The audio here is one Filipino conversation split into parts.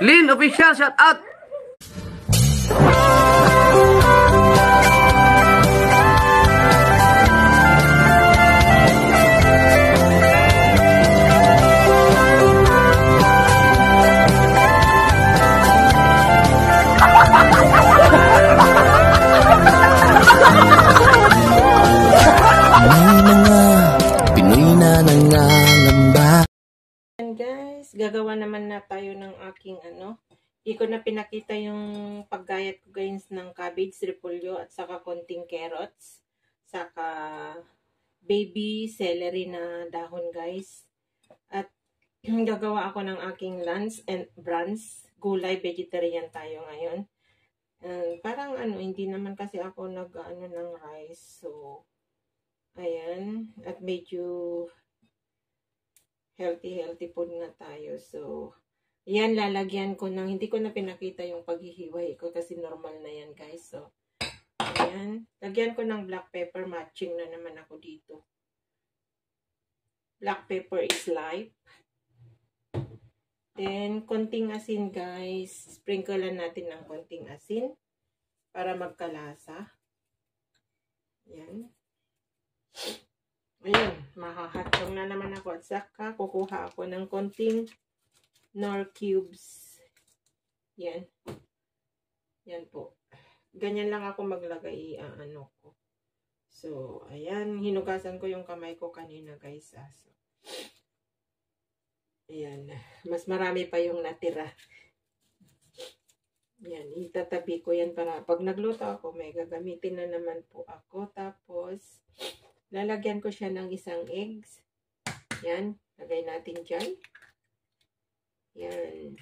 Lynn Official, shout out! Guys, gagawa naman na tayo ng aking hindi ko na pinakita yung paggayat ko guys ng cabbage, repolyo at saka konting carrots, saka baby celery na dahon guys. At gagawa ako ng aking lunch and brunch, gulay, vegetarian tayo ngayon. Parang hindi naman kasi ako nag-ano ng rice, so ayan, at medyo healthy food nga tayo. So, yan, lalagyan ko ng, hindi ko na pinakita yung paghihiway ko kasi normal na yan guys. So, ayan, lagyan ko ng black pepper, matching na naman ako dito. Black pepper is life. Then, konting asin guys, sprinklean natin ng konting asin para magkalasa. Yan. Ayun, mahahatong na naman ako at saka kukuha ako ng konting Knorr cubes. Yan. Yan po. Ganyan lang ako maglagay, ko. So, ayan, hinugasan ko yung kamay ko kanina guys. So, ayan, mas marami pa yung natira. Yan, itatabi ko yan para pag nagluto ako, may gagamitin na naman po ako. Tapos, lalagyan ko siya ng isang eggs. Yan. Lagay natin dyan. Yan.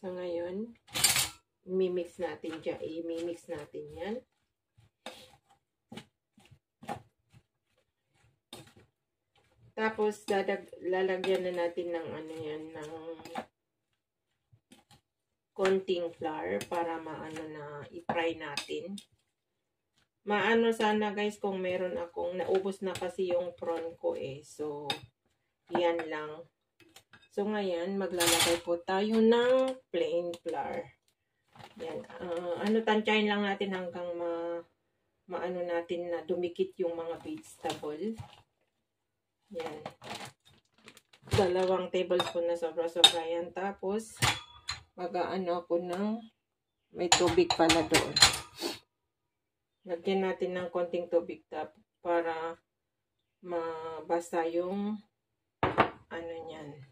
So, ngayon, imimix natin dyan. Imimix natin yan. Tapos, lalagyan na natin ng ng konting flour para i-fry natin. Maano sana guys kung meron akong, naubos na kasi yung prawn ko So, yan lang. So, ngayon, maglalagay po tayo ng plain flour. Yan. Tansyahin lang natin hanggang maano natin na dumikit yung mga vegetable. Yan. 2 tablespoon na sobra-sobra yan. Tapos, mag-aano ako ng, may tubig pala doon. Lagyan natin ng konting tubig para mabasa yung niyan.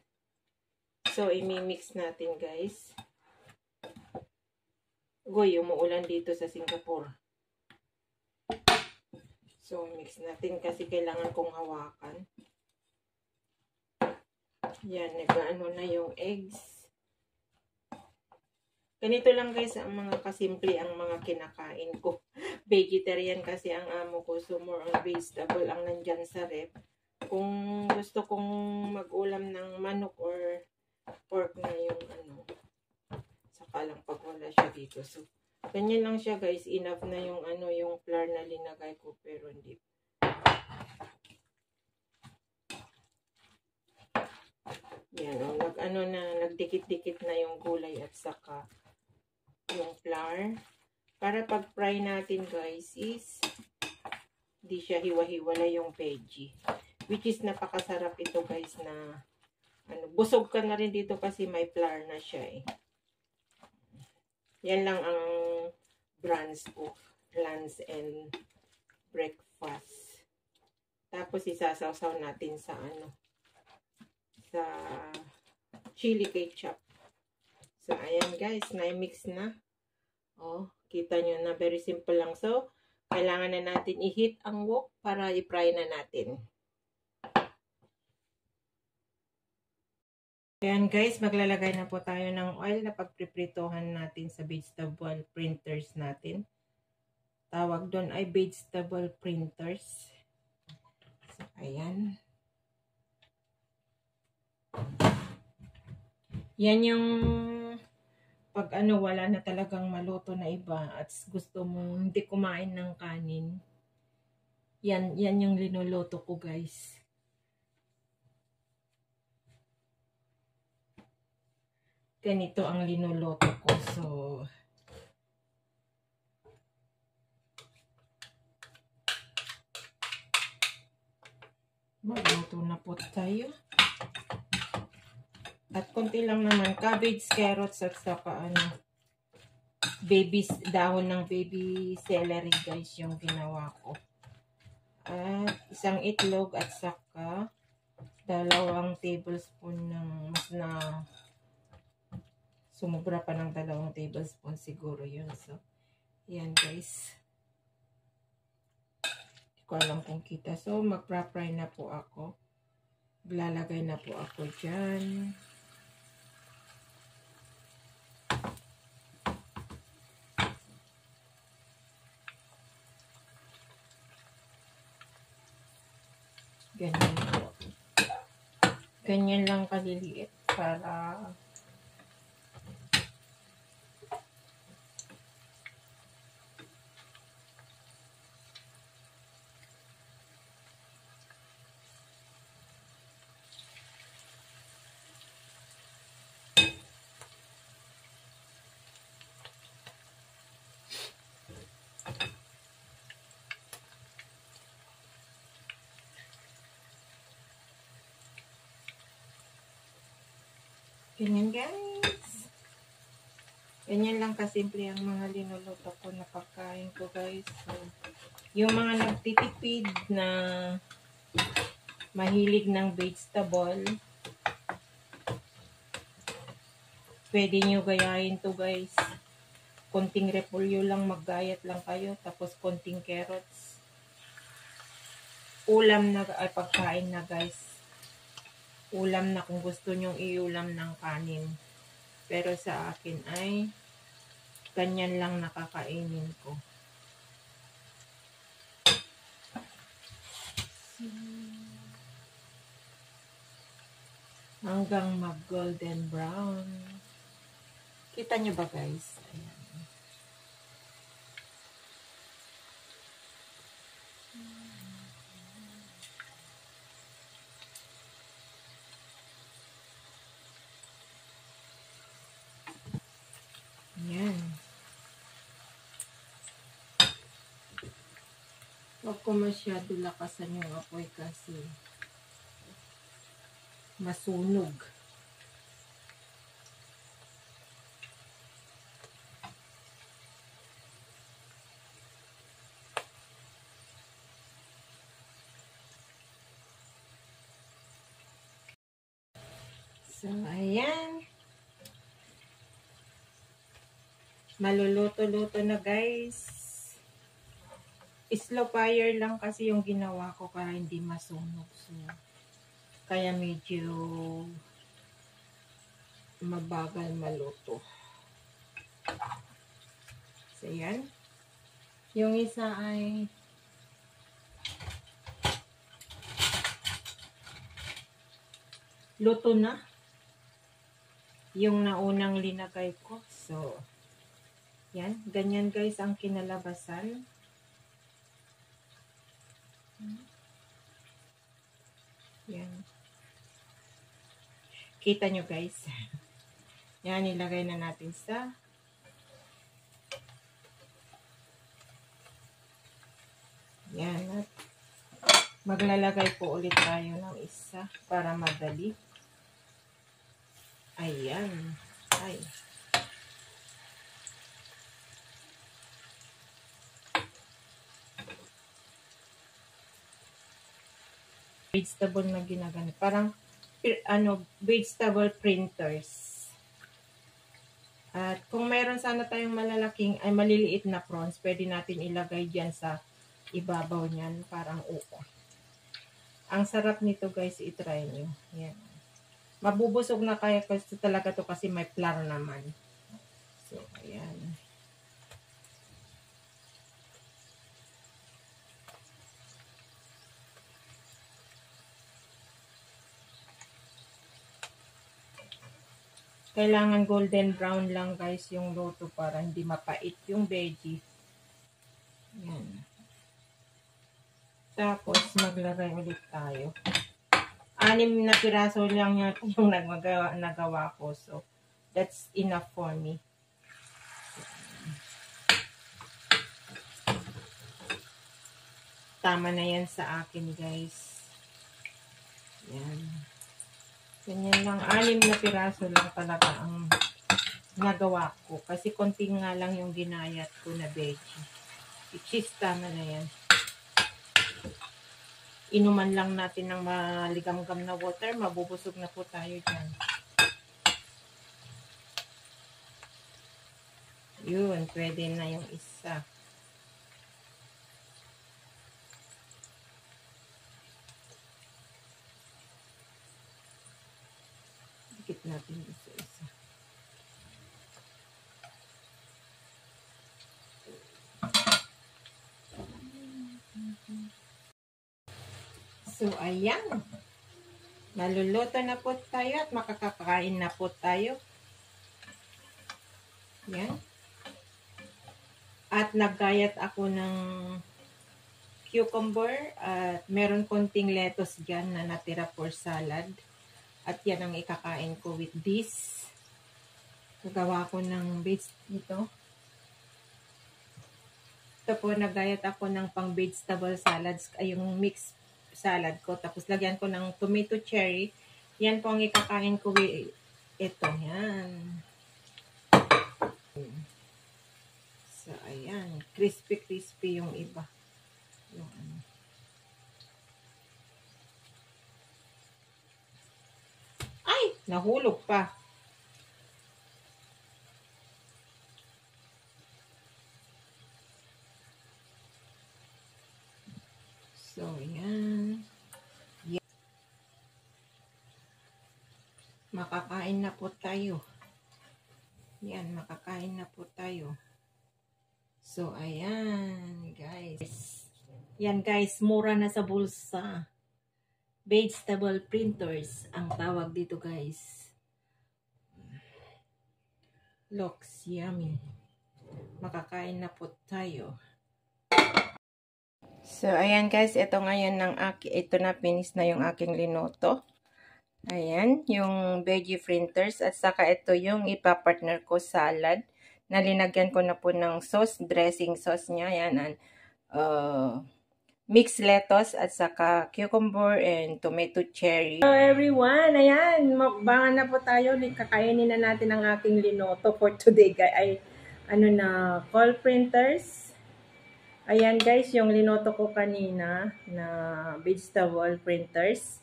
So, imimix natin guys. Goy, umuulan dito sa Singapore. So, mix natin kasi kailangan kong hawakan. Yan, nag-ano na yung eggs. Ganito lang guys ang mga kasimple ang mga kinakain ko. Vegetarian kasi ang amo ko. So more on vegetable ang nandyan sa rep. Kung gusto kong mag-ulam ng manok or pork na yung saka lang pag wala siya dito. So ganyan lang siya guys. Enough na yung yung flour na linagay ko. Pero hindi. Yan nagdikit-dikit na yung gulay at saka yung flour. Para pag fry natin guys is di siya hiwa-hiwala yung veggie. Which is napakasarap ito guys na busog ka na rin dito kasi may flour na siya Yan lang ang brunch ko. Lunch and breakfast. Tapos isasawsaw natin sa sa chili ketchup. So, ayan guys, na-mix na. Kita nyo na very simple lang. So, kailangan na natin i-heat ang wok para i-fry na natin. Ayan guys, maglalagay na po tayo ng oil na pagpripritohan natin sa vegetable printers natin. Tawag doon ay vegetable printers. So, ayan. Yan yung pag wala na talagang maluto na iba at gusto mo hindi kumain ng kanin. Yan yung linuluto ko guys. ganito ang linuluto ko. So, magluto na po tayo. At konti lang naman, cabbage, carrots, at saka dahon ng baby celery guys yung ginawa ko. At isang itlog at saka 2 tablespoon ng mas na sumubra pa ng 2 tablespoon siguro yun. So, yan guys. Hindi ko alam kung kita. So, magpa-fry na po ako. Lalagay na po ako dyan. Ganyan po. Ganyan lang kaliliit para ganyan guys. Ganyan lang kasimple ang mga linuluto ko na pagkain ko guys. So, yung mga nagtitipid na mahilig ng vegetable, pwede nyo gayahin to guys. Konting repolyo lang, maggayat lang kayo. Tapos konting carrots. Ulam na, ay pagkain na guys. Ulam na kung gusto nyong iulam ng kanin. Pero sa akin ay ganyan lang nakakainin ko. Hanggang mag golden brown. Kita nyo ba guys? Ayan. Ayan. Huwag ko masyado lakasan yung apoy kasi masunog. So, ayan. Maluluto-luto na guys. Slow fire lang kasi yung ginawa ko para hindi masunog. So, kaya medyo mabagal maluto. So, yan. Yung isa ay luto na. Yung naunang linagay ko. So, yan. Ganyan guys ang kinalabasan. Yan. Kita nyo guys. Yan, ilagay na natin sa yan. At maglalagay po ulit tayo ng isa para madali. Ayan. Ay. Vegetable na ginagamit. Parang vegetable printers. At kung meron sana tayong maliliit na prawns, pwede natin ilagay diyan sa ibabaw niyan, parang upo. Ang sarap nito guys, i-try nyo. Yan. Mabubusog na kaya kasi talaga to kasi may flour naman. So, ayan. Kailangan golden brown lang guys yung luto para hindi mapait yung veggie. Yan. Tapos maglagay ulit tayo. 6 na piraso lang yung nagawa ko. So, That's enough for me. Tama na yan sa akin, guys. Yan. Ganyan lang. 6 na piraso lang talaga ang nagawa ko. Kasi konti nga lang yung ginayat ko na veggie. Which is tama na yan. Inuman lang natin ng maligamgam na water. Mabubusog na po tayo dyan. Yun. Pwede na yung isa. Dikit natin isa-isa. So, ayan. Naluluto na po tayo at makakakain na po tayo. Yan. At naggayat ako ng cucumber at meron konting lettuce dyan na natira for salad. At yan ang ikakain ko with this. Gagawa ko ng base dito. Ito po, naggayat ako ng pang vegetable salads, ay yung mixed salad ko. Tapos lagyan ko ng tomato cherry. Yan po ang ikakain ko with ito. Yan. So, ayan. Crispy yung iba. Yung ano. Ay! Nahulog pa. So, yan. Makakain na po tayo. Yan, makakain na po tayo. So, ayan, guys. Yan, guys, mura na sa bulsa. Vegetable printers ang tawag dito, guys. Looks yummy. Makakain na po tayo. So, ayan guys, ito ngayon ito na finish na yung aking linoto. Ayan, yung veggie printers at saka ito yung ipapartner ko salad. Nalinagyan ko na po ng sauce, dressing sauce niya. Ayan, mixed lettuce at saka cucumber and tomato cherry. Hello everyone, ayan, mukbangan na po tayo. Kakainin na natin ang aking linoto for today. Ay, call printers. Ayan guys, yung linoto ko kanina na vegetable printers.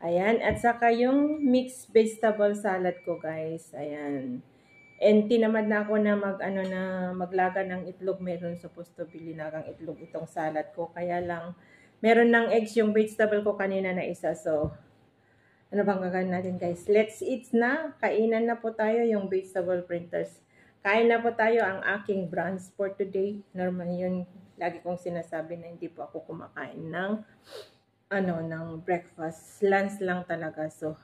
Ayan, at saka yung mixed vegetable salad ko guys. Ayan. And tinamad na ako na maglaga ng itlog. Meron supposed to be linagang itlog itong salad ko. Kaya lang, meron ng eggs yung vegetable ko kanina na isa. So, ano bang gagawin natin guys? Let's eat na. Kainan na po tayo yung vegetable printers. Kain na po tayo ang aking brunch for today. Normal yun. Lagi kong sinasabi na hindi po ako kumakain ng breakfast. Lunch lang talaga. So,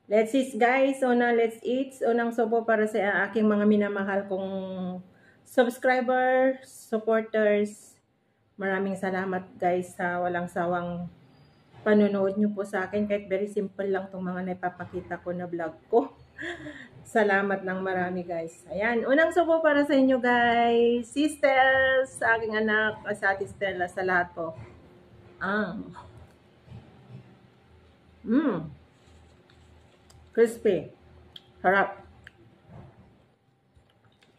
let's eat guys. Let's eat. Unang sopo para sa aking mga minamahal kong subscribers, supporters. Maraming salamat guys sa walang sawang panonood nyo po sa akin. Kahit very simple lang itong mga naipapakita ko na vlog ko. Salamat ng marami guys. Ayan, unang subo para sa inyo guys. Sisters, sa aking anak, sa Ate Stella, sa lahat po. Crispy. Harap.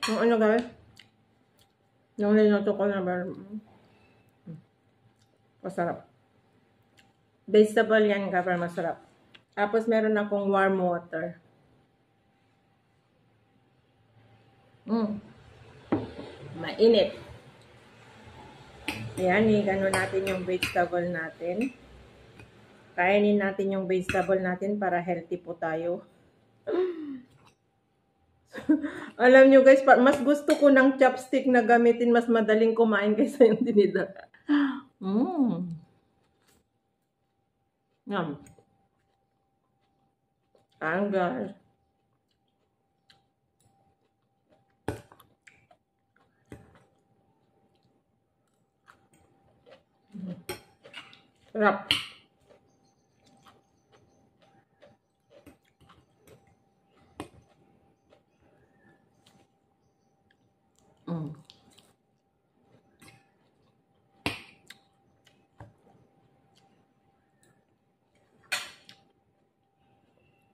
Yung guys? Yung linoto ko na masarap. Vegetable yan kapag masarap. Tapos meron akong warm water. Mainit. Ayan, i-gano natin yung vegetable natin. Kainin natin yung vegetable natin para healthy po tayo. Alam nyo guys, mas gusto ko ng chopstick na gamitin, mas madaling kumain kaysa yung tinidor. Yum. Guys. Sarap.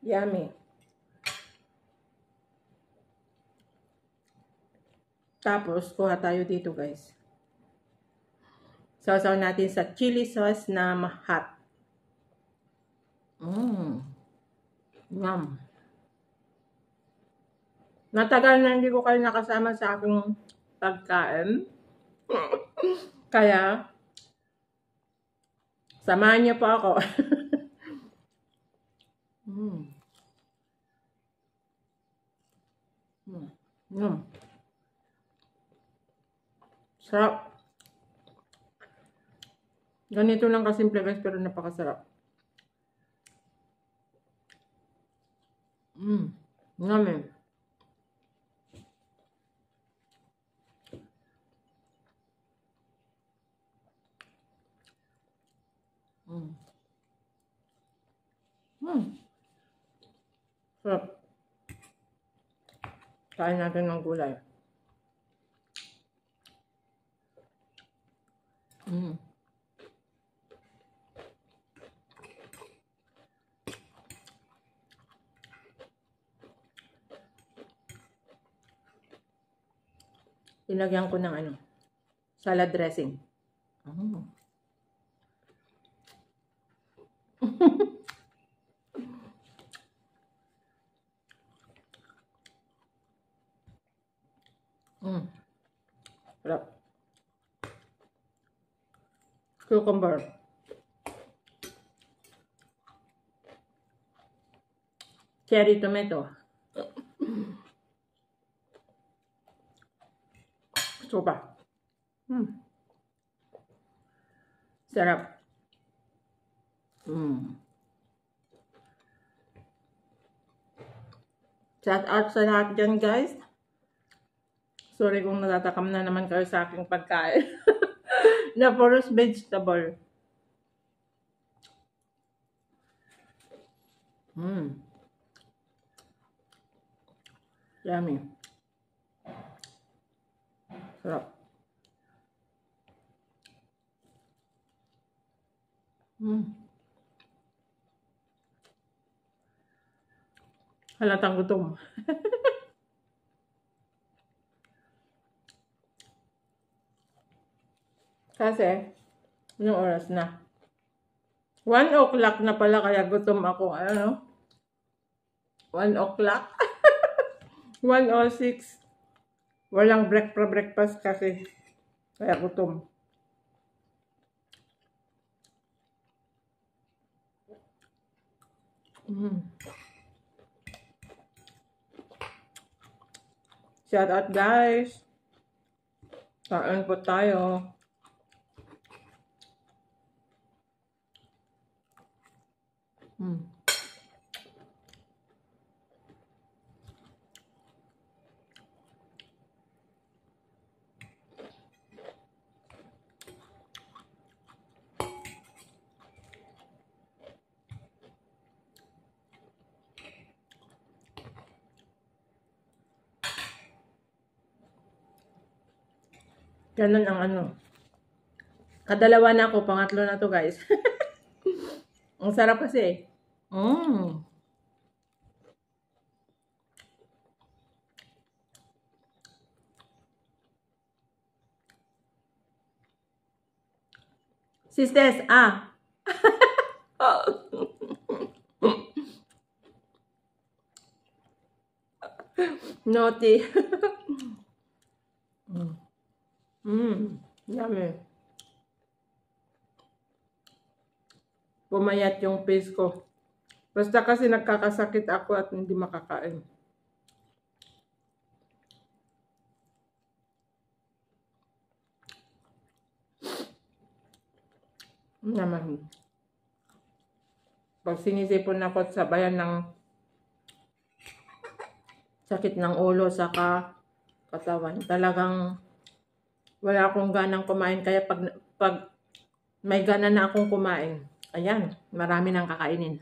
Yummy. Tapos, kuha tayo dito guys. Sausaw natin sa chili sauce na hot. Yum. Natagal na hindi ko kayo nakasama sa aking pagkain. Kaya, samahan niyo po ako. Sarap. Ganito lang kasimple guys, pero napakasarap. Yummy. Sarap. Kain natin ng gulay. Ilagyan ko ng salad dressing. Sarap. Cucumber. Cherry tomato. Soba. Sarap. Shout out sa lahat dyan guys. Sorry kung natatakam na naman kayo sa aking pagkain. Na puros vegetable. Yummy. Sarap. Halatang gutom. Kasi, yung oras na. 1 o'clock na pala, kaya gutom ako. 1 o'clock. 1:06. Walang breakfast kasi. Kaya gutom. Shout out guys. Kain po tayo. Ganun ang kadalawa na ako, pangatlo na to guys. Ang sarap kasi. Sisters, Naughty. Yummy. Pumayat yung face ko. Basta kasi nagkakasakit ako at hindi makakain. Naman. Pag sinisipon ako at sabayan ng sakit ng ulo saka katawan, talagang wala akong ganang kumain. Kaya pag may gana na akong kumain, ayan, marami nang kakainin.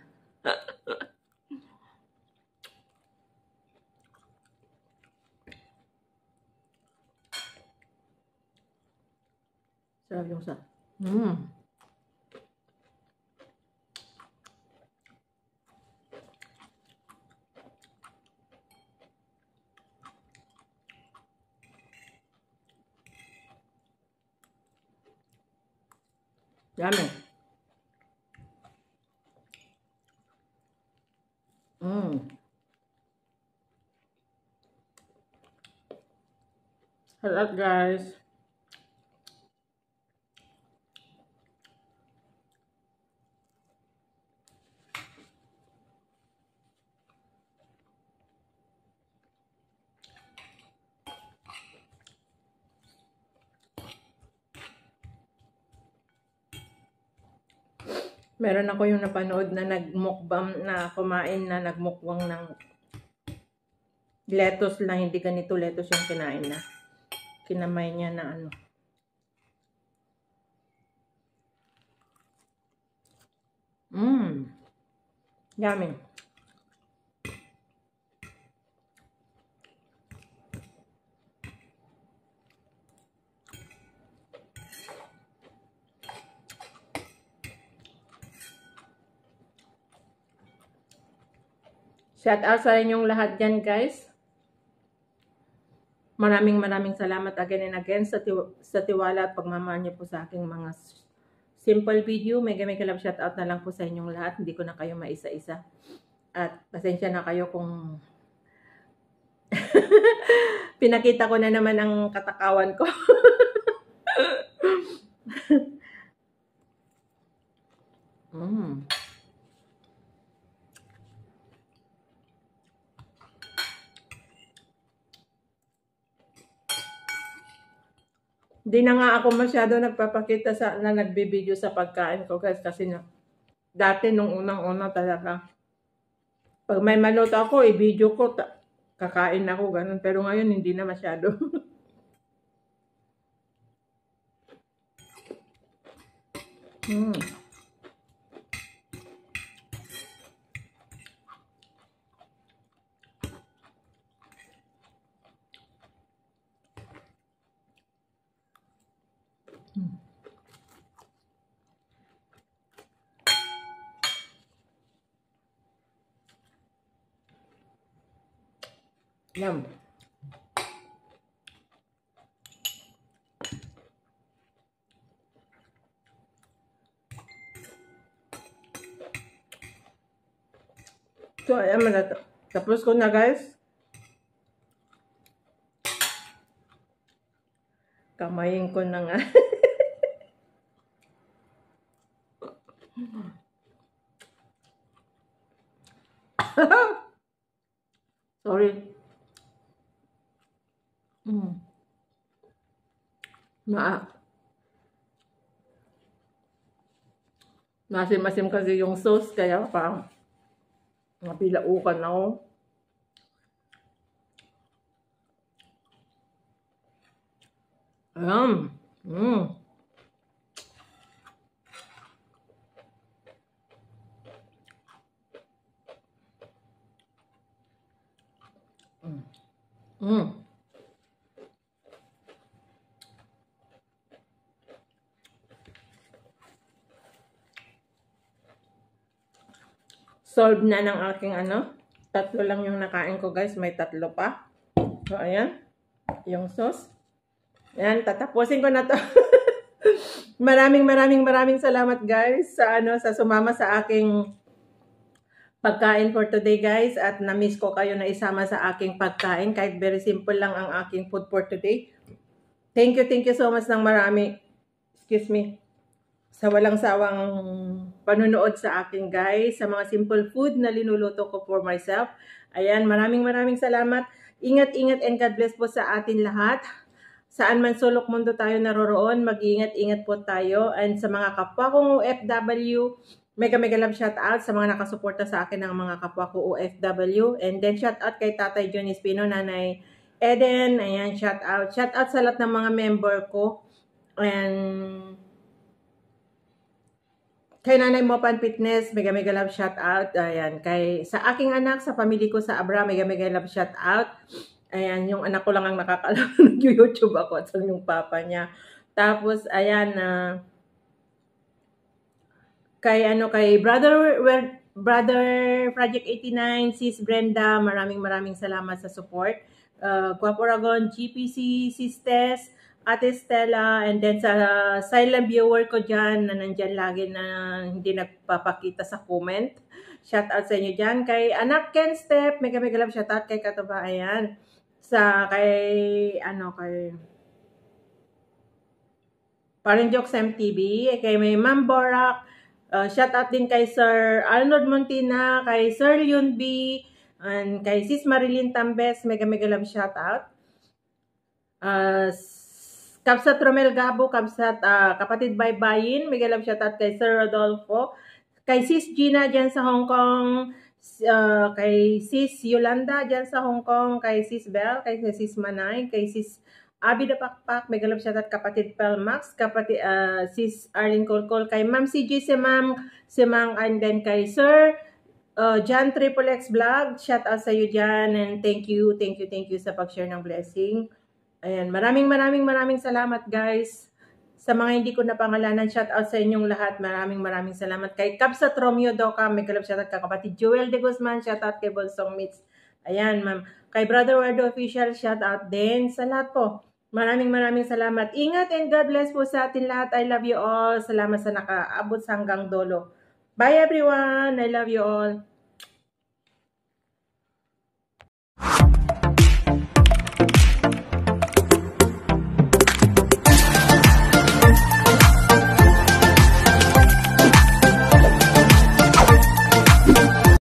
Sarap yung sa. Yummy. Sarap, guys. Meron ako yung napanood na nagmukbang na kumain na nagmukwang ng lettuce lang, hindi ganito lettuce yung kinain na. Kinamay niya na ano. Yummy. Shout out sa inyong lahat dyan, guys. Maraming salamat again and again sa tiwala at pagmamahal niyo po sa aking mga simple video. Mega love shout out na lang po sa inyong lahat. Hindi ko na kayo maisa-isa. At pasensya na kayo kung pinakita ko na naman ang katakawan ko. Hindi na nga ako masyado nagpapakita na nagbe-video sa pagkain ko, guys, kasi dati nung unang-una talaga pag may maluto ako, i-video ko, kakain ako, ganun. Pero ngayon, hindi na masyado. Yum. So, ayan, tapos ko na, guys. Kamayin ko na nga. Sorry. Masim-masim kasi yung sauce, kaya parang napilaukan ako. Solve na ng aking ano. Tatlo lang yung nakain ko, guys. May tatlo pa. So, ayan. Yung sauce. Ayan, tatapusin ko na to. maraming salamat, guys, sa sumama sa aking pagkain for today, guys. At na-miss ko kayo na isama sa aking pagkain. Kahit very simple lang ang aking food for today. Thank you so much ng marami. Excuse me. Sa walang sawang panunood sa akin, guys. Sa mga simple food na linuluto ko for myself. Ayan, maraming salamat. Ingat and God bless po sa atin lahat. Saan man sulok mundo tayo naroroon, mag-ingat po tayo. And sa mga kapwa kong OFW, mega love shout out sa mga nakasuporta sa akin ng mga kapwa ko OFW. And then shout out kay Tatay John Espino, Nanay Eden. Ayan, shout out. Shout out sa lahat ng mga member ko. And kay Nanay Mopan Fitness, mega love shout out. Ayan, sa aking anak, sa pamilya ko sa Abra, mega love shout out. Ayan, yung anak ko lang ang nakakaalam nag-YouTube ako at yung papa niya. Tapos ayan kay Brother Project 89, Sis Brenda, maraming salamat sa support. Guapo Ragon, GPC, Sis Tess, Ate Stella, and then sa silent viewer ko dyan, na nandyan lagi na hindi nagpapakita sa comment. Shout out sa inyo dyan. Kay Anak Ken Step, mega love shout out kay Katuba, ayan. Kay Parang Jokes MTV, kay may Ma'am Borak, shout out din kay Sir Arnold Montina, kay Sir Yun B, and kay Sis Marilyn Tambes, mega love shout out. Kapsat Romel Gabo, Kapsat Kapatid Baybayin, mega love shout out kay Sir Rodolfo, kay Sis Gina dyan sa Hong Kong, kay Sis Yolanda dyan sa Hong Kong, kay Sis Bell, kay Sis Manay, kay Sis Abi da Pakpak, mega love shout out kapatid Pelmax, kapatid Sis Arlene Colcol, kay Ma'am CG Simang, and then kay Sir John Triple X Vlog, shout out sa iyo dyan, and thank you sa pag-share ng blessing. Ayan, maraming salamat guys. Sa mga hindi ko napangalanan, shout out sa inyong lahat. Maraming salamat. Kay Kapsat Romeo Doka, may kalab shout out kay kapatid Joel De Guzman, shout out kay Bonsong Mits. Ayan, ma'am. Kay Brother Wardo Official, shout out din sa lahat po. Maraming salamat. Ingat and God bless po sa atin lahat. I love you all. Salamat sa nakaabot sa hanggang dulo. Bye everyone. I love you all.